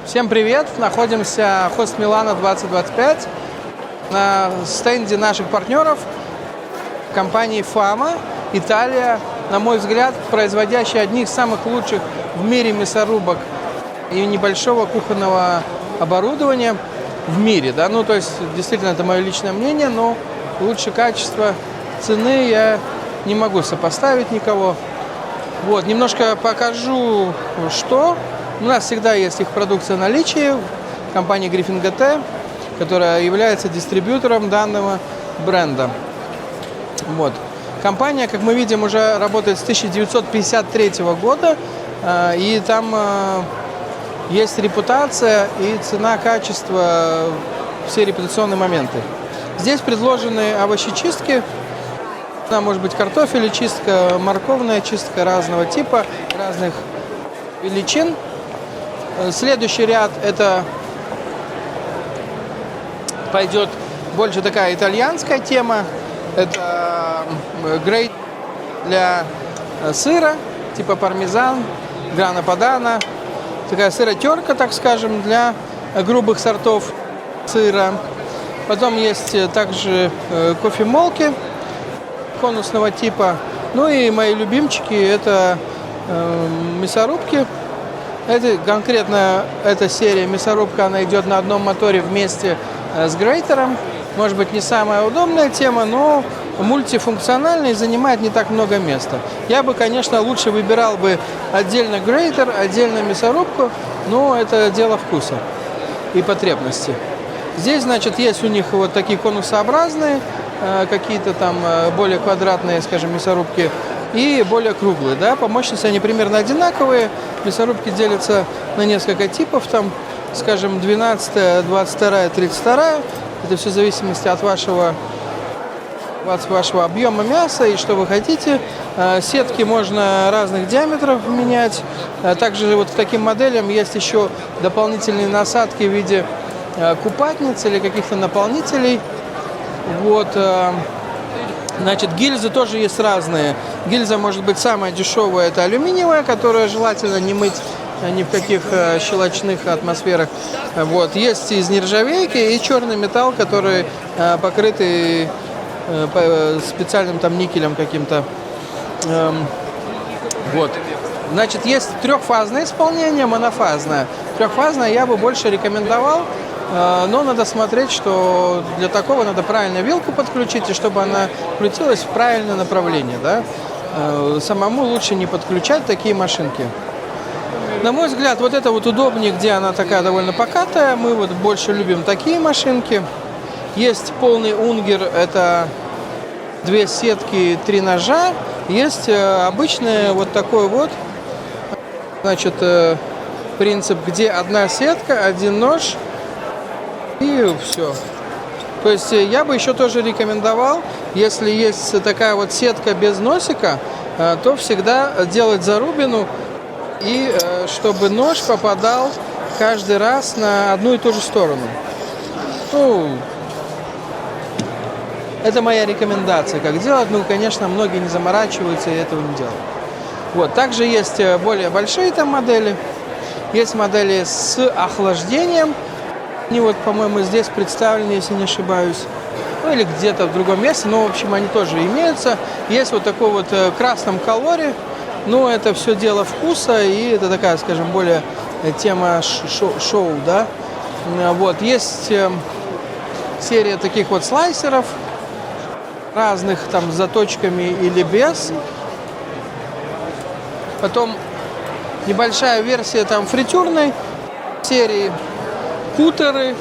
Всем привет! Находимся в Хост Милано 2025 на стенде наших партнеров компании Fama, Италия, на мой взгляд, производящая одних из самых лучших в мире мясорубок и небольшого кухонного оборудования в мире. Да? Ну, то есть, действительно, это мое личное мнение, но лучше качество цены я не могу сопоставить никого. Вот, немножко покажу, что у нас всегда есть их продукция в наличии, компания Griffin GT, которая является дистрибьютором данного бренда. Вот. Компания, как мы видим, уже работает с 1953 года, и там есть репутация и цена, качество, все репутационные моменты. Здесь предложены овощечистки. Она может быть картофелечистка, морковная чистка разного типа, разных величин. Следующий ряд это пойдет больше такая итальянская тема. Это грейт для сыра, типа пармезан, грана падано. Такая сыротерка, так скажем, для грубых сортов сыра. Потом есть также кофемолки конусного типа. Ну и мои любимчики это мясорубки. Это конкретно эта серия мясорубка, она идет на одном моторе вместе с грейтером. Может быть, не самая удобная тема, но мультифункциональная и занимает не так много места. Я бы, конечно, лучше выбирал бы отдельно грейтер, отдельно мясорубку, но это дело вкуса и потребности. Здесь, значит, есть у них вот такие конусообразные, какие-то там более квадратные, скажем, мясорубки и более круглые, да, по мощности они примерно одинаковые. Мясорубки делятся на несколько типов, там, скажем, 12, 22, 32. Это все в зависимости от вашего объема мяса и что вы хотите. Сетки можно разных диаметров менять. Также вот к таким моделям есть еще дополнительные насадки в виде купатниц или каких-то наполнителей. Вот. Значит, гильзы тоже есть разные. Гильза может быть самая дешевая, это алюминиевая, которую желательно не мыть ни в каких щелочных атмосферах. Вот. Есть из нержавейки и черный металл, который покрытый специальным там никелем каким-то. Вот. Значит, есть трехфазное исполнение, монофазное. Трехфазное я бы больше рекомендовал. Но надо смотреть, что для такого надо правильно вилку подключить, и чтобы она крутилась в правильное направление. Да? Самому лучше не подключать такие машинки. На мой взгляд, вот это вот удобнее, где она такая довольно покатая. Мы вот больше любим такие машинки. Есть полный унгер, это 2 сетки, 3 ножа. Есть обычный вот такой вот, значит, принцип, где одна сетка, один нож. И все. То есть я бы еще тоже рекомендовал, если есть такая вот сетка без носика, то всегда делать зарубину, и чтобы нож попадал каждый раз на одну и ту же сторону. Ну, это моя рекомендация, как делать. Ну, конечно, многие не заморачиваются и этого не делают. Вот. Также есть более большие там модели. Есть модели с охлаждением. Они вот, по-моему, здесь представлены, если не ошибаюсь, ну или где-то в другом месте, но, в общем, они тоже имеются. Есть вот такой вот красном колоре, но это все дело вкуса, и это такая, скажем, более тема шоу, да. Вот, есть серия таких вот слайсеров, разных там с заточками или без. Потом небольшая версия там фритюрной серии. Кутеры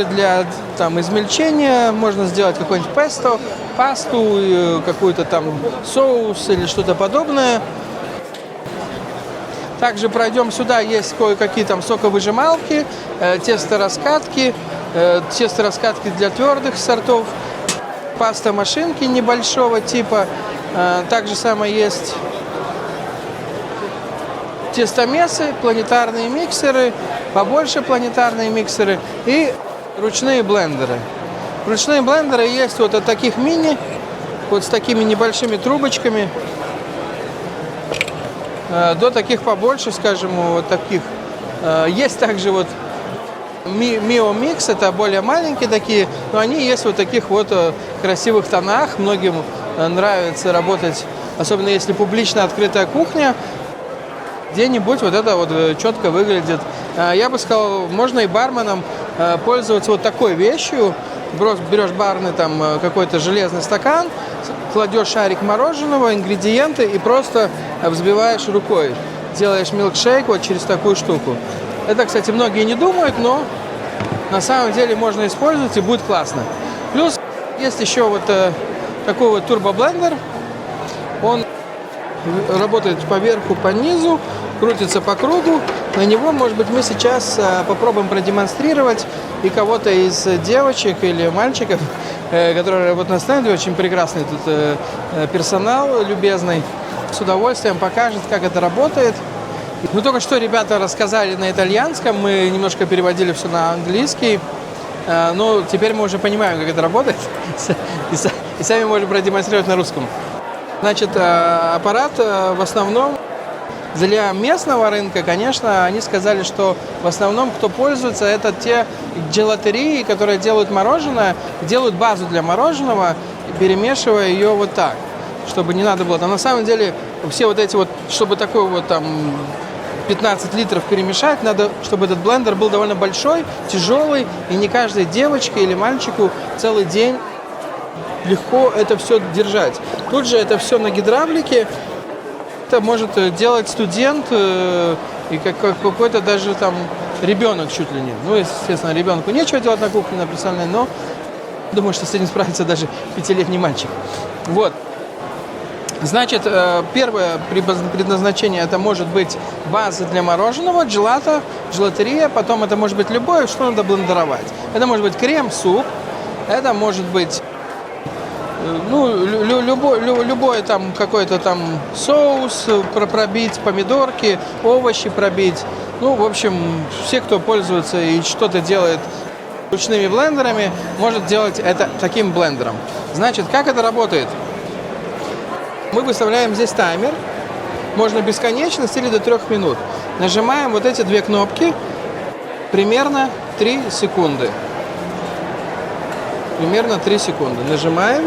для там измельчения, можно сделать какой-нибудь пасту, какой-то там соус или что-то подобное. Также пройдем сюда, есть кое-какие там соковыжималки, тесто-раскатки для твердых сортов, паста-машинки небольшого типа. Также самое есть тестомесы, планетарные миксеры, побольше планетарные миксеры и ручные блендеры. Ручные блендеры есть вот от таких мини, вот с такими небольшими трубочками, до таких побольше, скажем, вот таких Есть также вот Mio Mix, это более маленькие такие, но они есть вот таких вот красивых тонах. Многим нравится работать, особенно если публично открытая кухня. Где-нибудь вот это вот четко выглядит. Я бы сказал, можно и барменам пользоваться вот такой вещью. Берешь барный там какой-то железный стакан, кладешь шарик мороженого, ингредиенты и просто взбиваешь рукой. Делаешь милкшейк вот через такую штуку. Это, кстати, многие не думают, но на самом деле можно использовать и будет классно. Плюс есть еще вот такой вот турбоблендер. Он работает по верху, по низу, крутится по кругу. На него, может быть, мы сейчас попробуем продемонстрировать. И кого-то из девочек или мальчиков, которые работают на стенде, очень прекрасный тут персонал любезный, с удовольствием покажет, как это работает. Ну, только что ребята рассказали на итальянском, мы немножко переводили все на английский. Но теперь мы уже понимаем, как это работает, и сами можем продемонстрировать на русском. Значит, аппарат в основном для местного рынка, конечно, они сказали, что в основном, кто пользуется, это те джелатерии, которые делают мороженое, делают базу для мороженого, перемешивая ее вот так, чтобы не надо было. А на самом деле все вот эти вот, чтобы такой вот там 15 литров перемешать, надо, чтобы этот блендер был довольно большой, тяжелый, и не каждой девочке или мальчику целый день легко это все держать. Тут же это все на гидравлике. Это может делать студент и какой-то даже там ребенок чуть ли не. Ну, естественно, ребенку нечего делать на кухне, на персональной, но думаю, что с этим справится даже 5-летний мальчик. Вот. Значит, первое предназначение это может быть база для мороженого, джелато, желатерия, потом это может быть любое, что надо блендеровать. Это может быть крем, суп, это может быть любой там какой-то там соус пробить, помидорки, овощи пробить. Ну, в общем, все, кто пользуется и что-то делает ручными блендерами, может делать это таким блендером. Значит, как это работает? Мы выставляем здесь таймер. Можно бесконечность или до 3 минут. Нажимаем вот эти две кнопки примерно 3 секунды. Примерно 3 секунды. Нажимаем.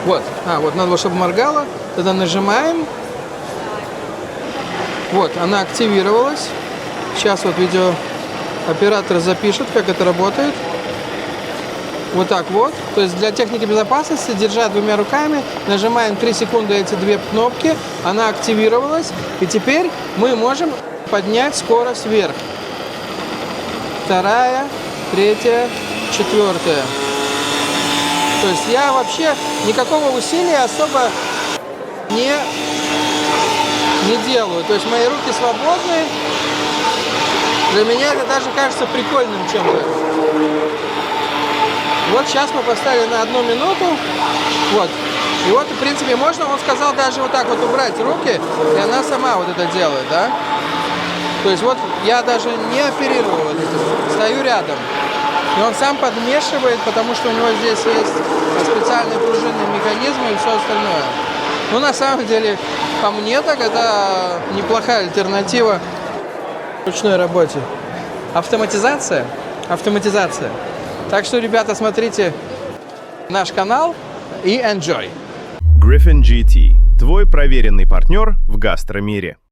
Вот. Вот надо, чтобы моргало. Тогда нажимаем. Вот, она активировалась. Сейчас вот видеооператор запишет, как это работает. Вот так вот. То есть для техники безопасности, держа 2 руками, нажимаем 3 секунды эти две кнопки. Она активировалась. И теперь мы можем поднять скорость вверх. 2, 3, 4. То есть я вообще никакого усилия особо не делаю. То есть мои руки свободны. Для меня это даже кажется прикольным чем-то. Вот сейчас мы поставили на 1 минуту. Вот. И вот, в принципе, можно, он сказал, даже вот так вот убрать руки, и она сама вот это делает, да? То есть вот я даже не оперирую вот этим, стою рядом. И он сам подмешивает, потому что у него здесь есть специальные пружинные механизмы и все остальное. Ну, на самом деле, по мне так это неплохая альтернатива ручной работе. Автоматизация. Автоматизация. Так что, ребята, смотрите наш канал и enjoy. Griffin GT. Твой проверенный партнер в гастромире.